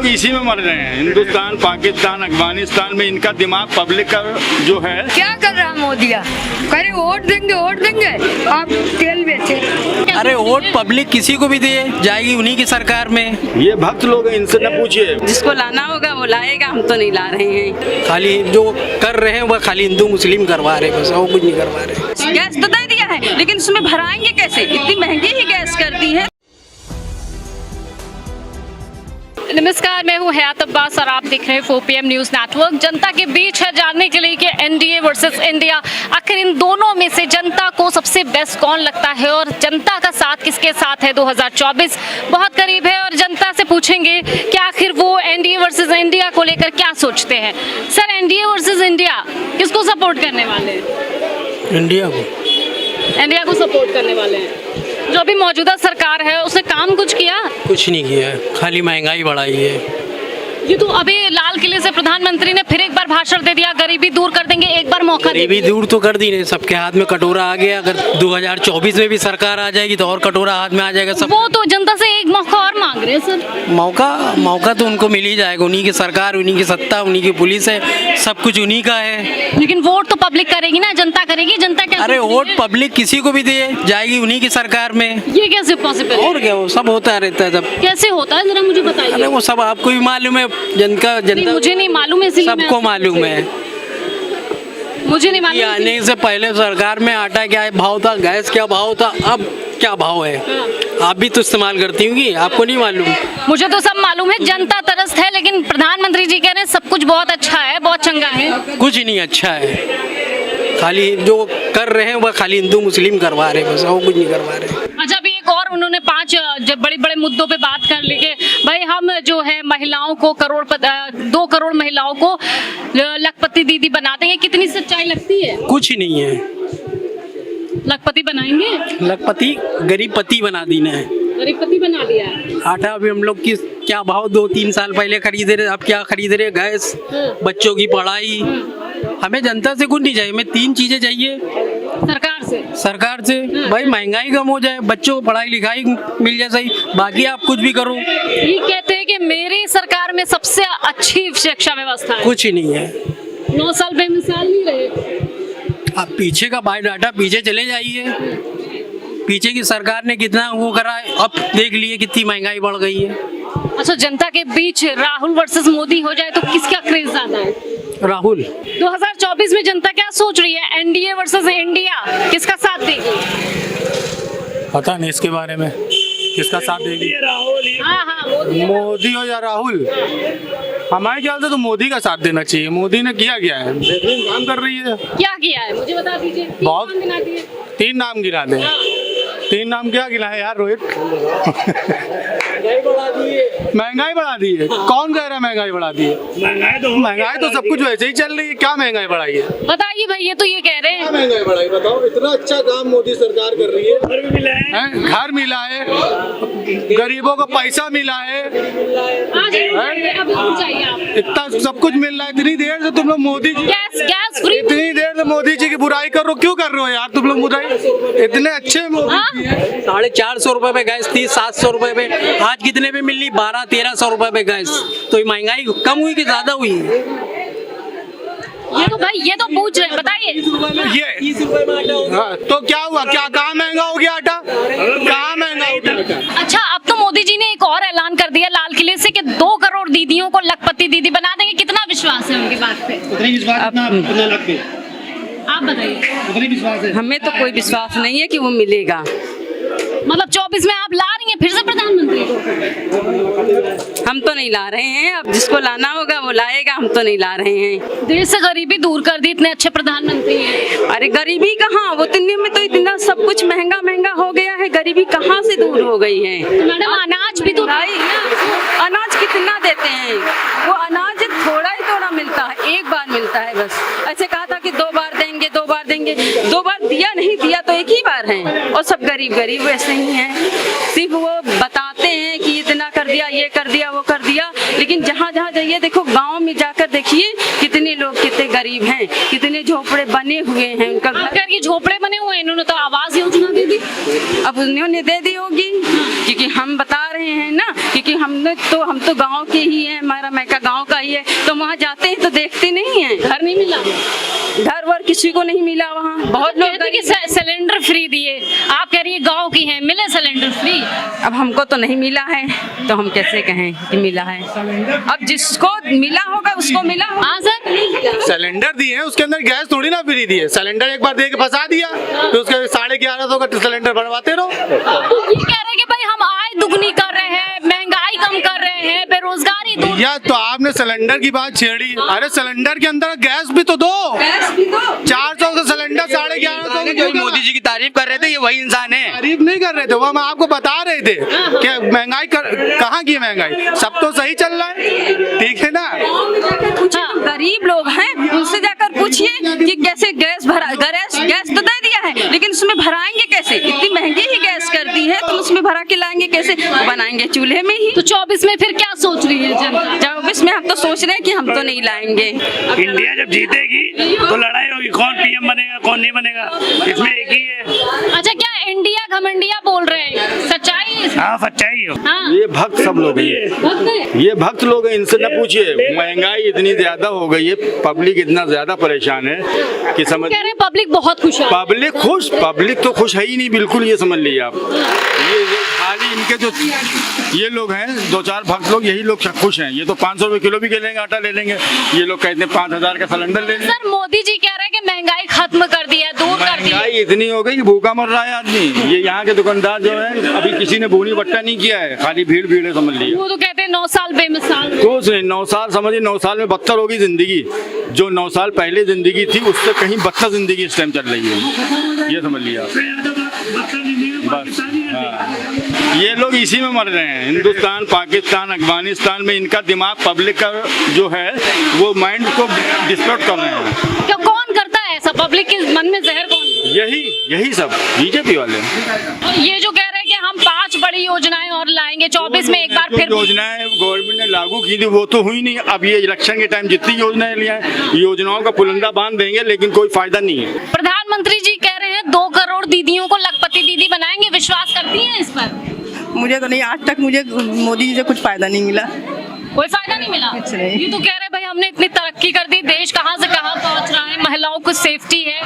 इसी में मर रहे हैं। हिंदुस्तान, पाकिस्तान, अफगानिस्तान में इनका दिमाग पब्लिक का जो है। क्या कर रहा मोदी? करे वोट देंगे आप तेल बेचे। अरे वोट पब्लिक किसी को भी दे जाएगी उन्हीं की सरकार में। ये भक्त लोग हैं, इनसे न पूछिए। जिसको लाना होगा वो लाएगा, हम तो नहीं ला रहे हैं। खाली जो कर रहे हैं वह खाली हिंदू मुस्लिम करवा रहे हैं, बस और कुछ नहीं करवा रहे। गैस तो दे दिया है, लेकिन उसमें भराएंगे कैसे? इतनी महंगी ही गैस कर दी है। नमस्कार, मैं हूं हयात अब्बास और आप देख रहे हैं 4PM न्यूज़ नेटवर्क। जनता के बीच है जानने के लिए कि एनडीए वर्सेस इंडिया, आखिर इन दोनों में से जनता को सबसे बेस्ट कौन लगता है और जनता का साथ किसके साथ है। 2024 बहुत करीब है और जनता से पूछेंगे कि आखिर वो एनडीए वर्सेस इंडिया को लेकर क्या सोचते हैं। सर, एनडीए वर्सेस इंडिया किसको सपोर्ट करने वाले हैं? इंडिया को सपोर्ट करने वाले हैं। जो अभी मौजूदा सरकार है उसने काम कुछ किया? कुछ नहीं किया, खाली महंगाई बढ़ाई है। ये तो अभी लाल किले से प्रधानमंत्री ने फिर एक बार भाषण दे दिया, गरीबी दूर कर देंगे, एक बार मौका दे। गरीबी दूर तो कर दी नहीं, सबके हाथ में कटोरा आ गया। अगर 2024 में भी सरकार आ जाएगी तो और कटोरा हाथ में आ जाएगा सब। वो तो जनता से एक मौका और मांग रहे हैं सर। मौका तो उनको मिल ही जाएगा। उन्हीं की सरकार, उन्हीं की सत्ता, उन्हीं की पुलिस है, सब कुछ उन्हीं का है। लेकिन वोट तो पब्लिक करेगी ना, जनता करेगी। जनता क्या? अरे वोट पब्लिक किसी को भी दे जाएगी उन्हीं की सरकार में। ये कैसे पॉसिबल? और क्या, वो सब होता रहता है। सब कैसे होता है जरा मुझे बताइए। अरे वो सब आपको भी मालूम है, जनता मुझे नहीं मालूम है, सबको मालूम है। मुझे नहीं मालूम। आने से पहले सरकार में आटा क्या भाव था, गैस क्या भाव था, अब क्या भाव है? आप भी तो इस्तेमाल करती होंगी, आपको नहीं मालूम? मुझे तो सब मालूम है। जनता तरस्त है, लेकिन प्रधानमंत्री जी कह रहे हैं सब कुछ बहुत अच्छा है, बहुत चंगा है। कुछ नहीं अच्छा है, खाली जो कर रहे हैं वह खाली हिंदू मुस्लिम करवा रहे हैं, बस और कुछ नहीं करवा रहे। अच्छा, अभी एक और उन्होंने 5 जब बड़े बड़े मुद्दों पे बात कर ली कि भाई हम जो है महिलाओं को 2 करोड़ महिलाओं को लखपति दीदी बना देंगे। कितनी सच्चाई लगती है? कुछ नहीं है। लखपति बनाएंगे? लखपति गरीबपति बना देना है। गरीबपति बना दिया है। आटा अभी हम लोग की क्या भाव 2-3 साल पहले खरीदे रहे, अब क्या खरीद रहे? गैस, बच्चों की पढ़ाई। हमें जनता से कुछ नहीं चाहिए, हमें 3 चीजें चाहिए सरकार से। भाई महंगाई कम हो जाए, बच्चों को पढ़ाई लिखाई मिल जाए सही, बाकी आप कुछ भी करो। ये कहते हैं कि मेरी सरकार में सबसे अच्छी शिक्षा व्यवस्था है। कुछ नहीं है। 9 साल बेमिसाल नहीं रहे। आप पीछे का बायोडाटा पीछे चले जाइए, पीछे की सरकार ने कितना वो करा है, अब देख लिए कितनी महंगाई बढ़ गई है। अच्छा, जनता के बीच राहुल वर्सेस मोदी हो जाए तो किसका क्रेज ज्यादा है? राहुल। 2024 में जनता क्या सोच रही है? एनडीए वर्सेस इंडिया, किसका साथ देगी? पता नहीं इसके बारे में, किसका साथ देगी। मोदी हो या राहुल, हमारे ख्याल से तो मोदी का साथ देना चाहिए। मोदी ने किया क्या है, बेहतरीन काम कर रही है। क्या किया है मुझे बता दीजिए। बहुत 3 नाम गिरा दे। 3 नाम क्या गिना है यार रोहित? महंगाई बढ़ा दी है। कौन कह रहा है महंगाई बढ़ा दी है? महंगाई तो सब कुछ वैसे ही चल रही है, क्या महंगाई बढ़ाई है? बताइए भाई, ये तो ये कह रहे हैं। महंगाई बढ़ाई बताओ, इतना अच्छा काम मोदी सरकार कर रही है। घर मिला है, गरीबों को पैसा मिला है, इतना सब कुछ मिल रहा है। इतनी देर से तुम लोग मोदी जी गैस फ्री, इतनी देर से मोदी जी की बुराई कर रहे हो, क्यों कर रहे हो यार तुम लोग बुराई? इतने अच्छे मोदी 450 रुपए पे गैस थी, 700 रुपए पे, आज कितने पे मिली? 1200-1300 रुपए पे गैस। तो ये महंगाई कम हुई कि ज्यादा हुई? ये तो भाई ये तो पूछ रहे, बताइए। ये 30 रुपए में आटा होगा तो क्या हुआ? क्या कहाँ महंगा हो गया आटा? कहाँ महंगा हो गया? अच्छा, अब तो मोदी जी ने एक और ऐलान कर दिया लाल किले से कि 2 करोड़ दीदियों को लखपति दीदी बना देंगे। कितना विश्वास है उनकी बात पे? आप बताइए। हमें तो कोई विश्वास नहीं है कि वो मिलेगा। मतलब 24 में आप ला रही हैं फिर से प्रधानमंत्री को? हम तो नहीं ला रहे हैं, अब जिसको लाना होगा वो लाएगा, हम तो नहीं ला रहे हैं। देश से गरीबी दूर कर दी, इतने अच्छे प्रधानमंत्री हैं। अरे गरीबी कहाँ, वो दिल्ली में तो इतना सब कुछ महंगा महंगा हो गया है, गरीबी कहाँ से दूर हो गई है? मैडम, अनाज भी तो अनाज कितना देते हैं? वो अनाज थोड़ा ही थोड़ा मिलता है, एक बार मिलता है बस। ऐसे कहा था कि 2 बार देंगे, 2 बार देंगे, 2 बार दिया नहीं, दिया तो एक ही बार है। और सब गरीब गरीब वैसे ही हैं, सिर्फ वो बताते हैं कि इतना कर दिया, ये कर दिया, वो कर दिया, लेकिन जहाँ जहाँ जाइए देखो, गाँव में जाकर देखिए कितने लोग कितने गरीब हैं, कितने झोपड़े बने हुए हैं। उनका घर, ये झोपड़े बने हुए हैं, इन्होंने तो आवास योजना दे दी। अब उन्होंने दे दी होगी, क्योंकि हम बता रहे हैं ना, क्योंकि हम तो गांव के ही हैं, हमारा मैका गांव का ही है, तो वहाँ जाते हैं तो देखते नहीं है। घर नहीं मिला, घर वर किसी को नहीं मिला वहाँ। बहुत लोग कहते कि सिलेंडर फ्री दिए, आप कह रही है गांव की हैं, मिले सिलेंडर फ्री? अब हमको तो नहीं मिला है, तो हम कैसे कहें कि मिला है। अब जिसको मिला होगा उसको मिला होगा। हाँ सर, सिलेंडर दिए हैं, उसके अंदर गैस थोड़ी ना फ्री दिए। सिलेंडर एक बार दे के फंसा दिया, तो उसके 1150 का सिलेंडर बनवाते रहो। ये कह रहे हैं कि भाई हम आय दुगनी कर रहे हैं, महंगाई कम कर रहे हैं, बेरोजगारी दूर। या तो आपने सिलेंडर की बात छेड़ी, अरे सिलेंडर के अंदर गैस भी तो दो। 400 का सिलेंडर 1150 मोदी जी की तारीफ कर रहे थे, ये वही इंसान है। तारीफ नहीं कर रहे थे, वो हम आपको बता रहे थे कि महंगाई कहाँ की है महंगाई, सब तो सही चल रहा है, ठीक है ना। पूछिए, गरीब लोग हैं, उनसे जाकर पूछिए कि कैसे गैस तो दे दिया है, लेकिन उसमें भराएंगे कैसे? इतनी महंगी ही गैस कर दी है, तो उसमें भरा के लाएंगे कैसे? बनाएंगे चूल्हे में ही। तो 24 में फिर क्या सोच रही है जनता? 24 में हम तो सोच रहे हैं कि हम तो नहीं लाएंगे। इंडिया जब जीतेगी तो लड़ाई होगी, कौन पीएम बनेगा कौन नहीं बनेगा, इसमें एक ही है। अच्छा, क्या इंडिया घमंडिया बोल रहे हैं, सच्चाई है इसमें? हाँ सच्चाई हो। हाँ, ये भक्त सब लोग हैं, भक्त है। ये भक्त लोग हैं, इनसे न पूछिए। महंगाई इतनी ज्यादा हो गई है, पब्लिक इतना ज्यादा परेशान है कि समझ, कह रहे हैं पब्लिक बहुत खुश है। पब्लिक तो खुश है ही नहीं बिल्कुल, ये समझ लीजिए आप। ये खाली इनके जो ये लोग हैं, 2-4 भक्त लोग, यही लोग खुश हैं। ये तो 500 रुपए किलो भी ले लेंगे, आटा ले लेंगे। ये लोग कहते हैं 5000 का सिलेंडर ले लेंगे। सर, मोदी जी कह रहे हैं कि महंगाई खत्म कर दी है, दूर कर दी है। महंगाई इतनी हो गई कि भूखा मर रहा है आदमी। ये यहाँ के दुकानदार जो है, अभी किसी ने बोनी बट्टा नहीं किया है, खाली भीड़ है, समझ लीजिए। वो तो कहते हैं 9 साल बेमिसाल। कुछ नहीं, 9 साल समझिए, 9 साल में बदतर होगी जिंदगी। जो 9 साल पहले जिंदगी थी, उससे कहीं बदतर जिंदगी इस टाइम चल रही है, ये समझ लिया बस। हाँ, ये लोग इसी में मर रहे हैं। हिंदुस्तान, पाकिस्तान, अफगानिस्तान में इनका दिमाग, पब्लिक का जो है वो माइंड को डिस्टर्ब कर रहे हैं। क्या कौन करता है ऐसा? पब्लिक के मन में जहर कौन? यही सब बीजेपी वाले। और ये जो कह रहे हैं कि हम 5 बड़ी योजनाएं और लाएंगे 24 में एक बार फिर। योजनाएं गवर्नमेंट ने लागू की थी, वो तो हुई नहीं। अब ये इलेक्शन के टाइम जितनी योजनाएं लिया है, योजनाओं का पुलंदा बांध देंगे, लेकिन कोई फायदा नहीं है। प्रधानमंत्री जी कह रहे हैं 2 करोड़ दीदियों को लखपति दीदी बनाएंगे, विश्वास करती हैं इस पर? मुझे तो नहीं, आज तक मुझे मोदी जी से कुछ फायदा नहीं मिला। कोई फायदा नहीं मिला? कुछ नहीं। ये तो कह रहे हैं भाई हमने इतनी तरक्की कर दी, देश कहाँ से कहाँ पहुँच रहा है, महिलाओं को सेफ्टी है।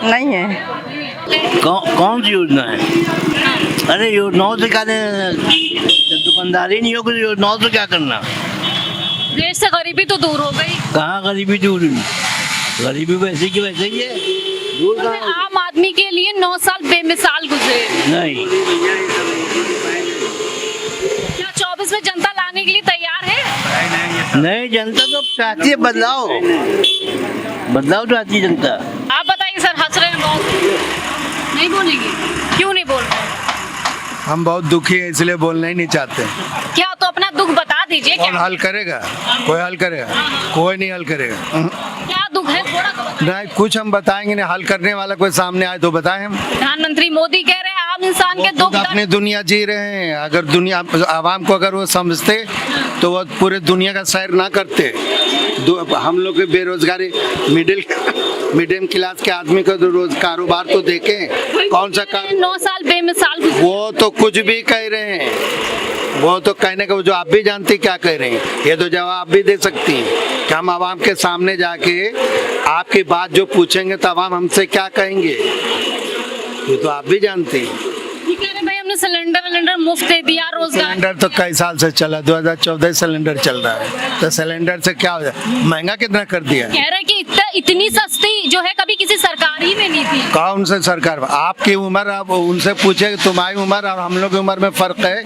नहीं है। कौन सी योजना है? अरे योजनाओं से क्या, दुकानदारी नहीं होगी, योजनाओं से क्या करना? देश से गरीबी तो दूर हो गई। कहाँ गरीबी दूर हुई? गरीबी वैसे की वैसे ही है, दूर कहाँ? आम आदमी के लिए 9 साल बेमिसाल गुजरे। नहीं। क्या 24 में जनता लाने के लिए तैयार है? नहीं, जनता तो चाहती है बदलाव, बदलाव चाहती है जनता। आप बताइए सर, हंस रहे हैं बहुत, नहीं बोलेंगे? क्यों नहीं बोल रहे? हम बहुत दुखी हैं, इसलिए बोलना ही नहीं चाहते। क्या तो अपना दुख बता दीजिए। कौन क्या हल करेगा? कोई हल करेगा? कोई नहीं हल करेगा। क्या दुख है, थोड़ा तो बताइए। नहीं, कुछ हम बताएंगे नहीं, हल करने वाला कोई सामने आए तो बताएं हम। प्रधानमंत्री मोदी कह रहे हैं आम इंसान के दुख अपनी दुनिया जी रहे हैं। अगर दुनिया आवाम को अगर वो समझते तो वो पूरे दुनिया का सैर ना करते। हम लोग के बेरोजगारी, मिडिल क्लास के आदमी को तो रोज कारोबार तो देखें, कौन सा 9 साल बेमिसाल गुजरे। वो तो कुछ भी कह रहे हैं, वो तो कहने का जो आप भी जानती क्या कह रहे हैं, ये तो जवाब भी दे सकती हैं कि हम आवाम के सामने जाके आपकी बात जो पूछेंगे तो आवाम हमसे क्या कहेंगे, ये तो आप भी जानती हैं। कह रहे भाई हमने सिलेंडर मुफ्त दे दिया, रोजगार। सिलेंडर तो कई साल से चला, 2014 सिलेंडर चल रहा है, तो सिलेंडर से क्या हो जाए? महंगा कितना कर दिया? कह रहे कि इतनी सस्ती जो है कभी किसी सरकार ही में नहीं थी। कौन से सरकार? आपकी उम्र, आप उनसे पूछे तुम्हारी उम्र और हम लोग की उम्र में फर्क है।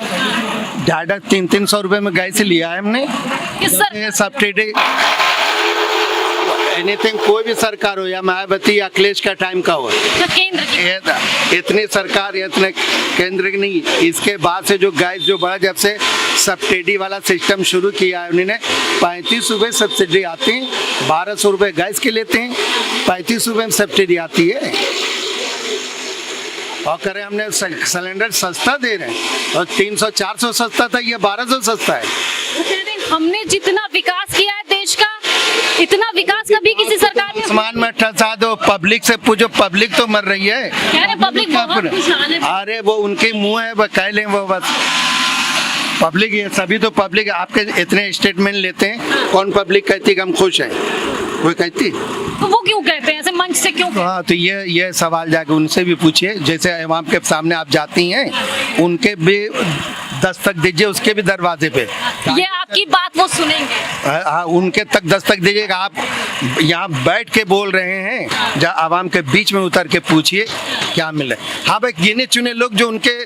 250-300 रुपए में गैस लिया है हमने। किस सर? सब्सिडी एनीथिंग, कोई भी सरकार हो, या मायावती या अखिलेश का टाइम का हो, तो केंद्र की इतनी सरकार, इतने केंद्र की नहीं। इसके बाद से जो गैस जो बढ़ा, जब से सब्सिडी वाला सिस्टम शुरू किया है उन्होंने, 35 रुपए सब्सिडी आती है, 1200 रुपए गैस के लेते हैं, 35 रुपए में सब्सिडी आती है। और करें हमने सिलेंडर सस्ता दे रहे हैं, और 300-400 सस्ता था, ये 1200 सस्ता है। हमने जितना विकास किया है देश का, इतना विकास कभी किसी सरकार ने आसमान में ठसा दो, पब्लिक से पूछो, पब्लिक तो मर रही है। कह रहे पब्लिक बहुत खुशहाल है। अरे वो उनके मुंह है, वो कह लें वो बस। पब्लिक ये सभी तो पब्लिक आपके इतने स्टेटमेंट लेते हैं, कौन पब्लिक कहती कि हम खुश हैं? कोई कहती? तो वो क्यों कहते हैं ऐसे मंच से क्यों? हाँ, तो ये सवाल जाके उनसे भी पूछिए, जैसे अवाम के सामने आप जाती हैं, उनके भी दस्तक दीजिए, उसके भी दरवाजे पे। ये आपकी बात वो सुनेंगे। हाँ, उनके तक दस्तक दीजिएगा। आप यहाँ बैठ के बोल रहे हैं, जब आवाम के बीच में उतर के पूछिए क्या मिले। हाँ भाई, गिने चुने लोग जो उनके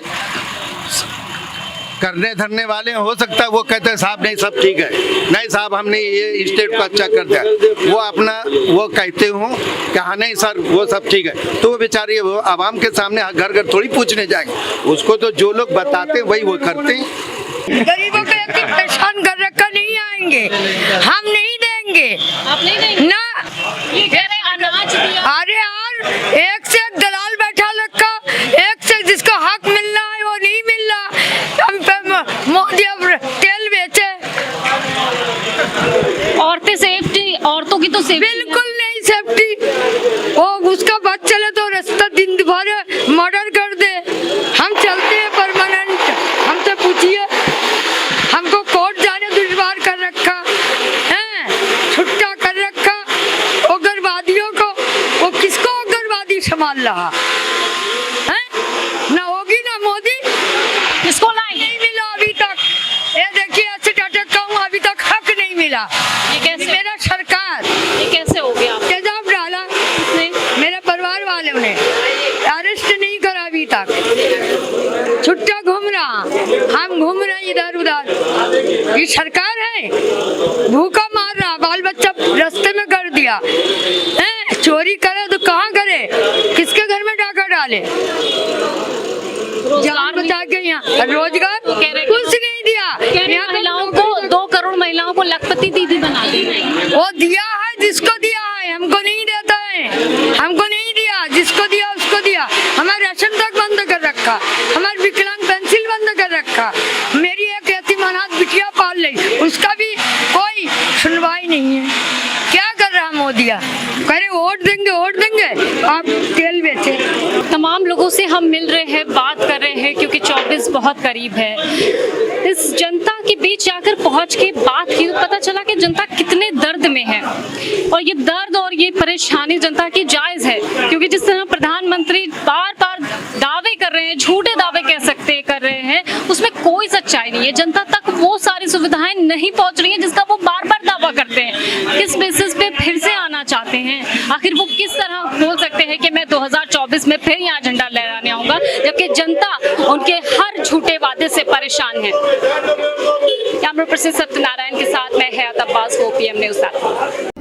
करने धरने वाले हो सकता है वो कहते हैं साहब नहीं सब ठीक है, नहीं साहब हमने ये स्टेट को अच्छा कर दिया, वो अपना वो कहते हो कि हाँ नहीं सर वो सब ठीक है, तो वो बेचारे वो आवाम के सामने घर घर थोड़ी पूछने जाएंगे। उसको तो जो लोग बताते वही वो करते हैं। गरीबों को एक परेशान कर रखा नहीं आएंगे, हम नहीं देंगे। आप नहीं देंगे ना, ये कह रहे अनाज दिया। अरे यार, एक से एक दलाल बैठा रखा, एक से जिसको हक मिलना है वो नहीं मिल रहा। हम पे मोदी अब तेल बेचे। औरतें सेफ्टी, औरतों की तो सेफ्टी बिल्कुल नहीं सेफ्टी। वो उसका बात चले तो रास्ता दिन भर मर्डर कर दे। हम चलते हैं परमानेंट, हमसे पूछिए, हमको कोर्ट जाने दुश्वार कर रखा है, छुट्टा कर रखा। उग्रवादियों को, वो किसको उग्रवादी संभाल रहा है? ना होगी ना मोदी, किसको लाएंगे? नहीं मिला अभी तक। ये देखिए ऐसे अटैक का हूँ, अभी तक हक नहीं मिला। ये कैसे? मेरा सरकार ये कैसे हो गया? तेजाब डाला नहीं, मेरे परिवार वाले ने अरेस्ट नहीं करा अभी तक। छुट्टा घूम रहा, हम घूम रहे इधर उधर। ये सरकार है, भूखा मार रहा, बाल बच्चा रास्ते में कर दिया। चोरी करे तो कहाँ करे, किसके घर में डाका डाले? जान बचा के यहाँ रोजगार कुछ नहीं दिया। यहाँ महिलाओं को 2 करोड़ महिलाओं को लखपति दीदी बना दी। वो दिया है जिसको दिया है, हमको नहीं देता है, हमको नहीं दिया। जिसको दिया उसको दिया। हमारे राशन तक बंद कर रखा, हमारे विकलांग पेंसिल बंद कर रखा। मेरी एक यतीमानाथ बिटिया पाल ली, उसका भी कोई सुनवाई नहीं है। क्या कर रहा मोदी? करे वोट देंगे, आप तेल बेचे। तमाम लोगों से हम मिल रहे हैं, बात कर रहे हैं, क्योंकि 24 बहुत करीब है। इस जनता के बीच जाकर पहुंच के बात की तो पता चला कि जनता कितने दर्द में है, और ये दर्द और ये परेशानी जनता की जायज है। क्योंकि जिस तरह प्रधानमंत्री बार बार दावे कर रहे हैं, झूठे दावे कह सकते कर रहे हैं, उसमें कोई सच्चाई नहीं है। जनता तक वो सारी सुविधाएं नहीं पहुंच रही हैं जिसका वो बार बार दावा करते हैं। किस बेसिस पे फिर से आना चाहते हैं? आखिर वो किस तरह बोल सकते हैं कि मैं 2024 में फिर यहाँ झंडा लहराने आऊंगा, जबकि जनता उनके हर झूठे वादे से परेशान है। कैमरा पर्सन सत्यनारायण के साथ मैं हयात अब्बास, OPM न्यूज़।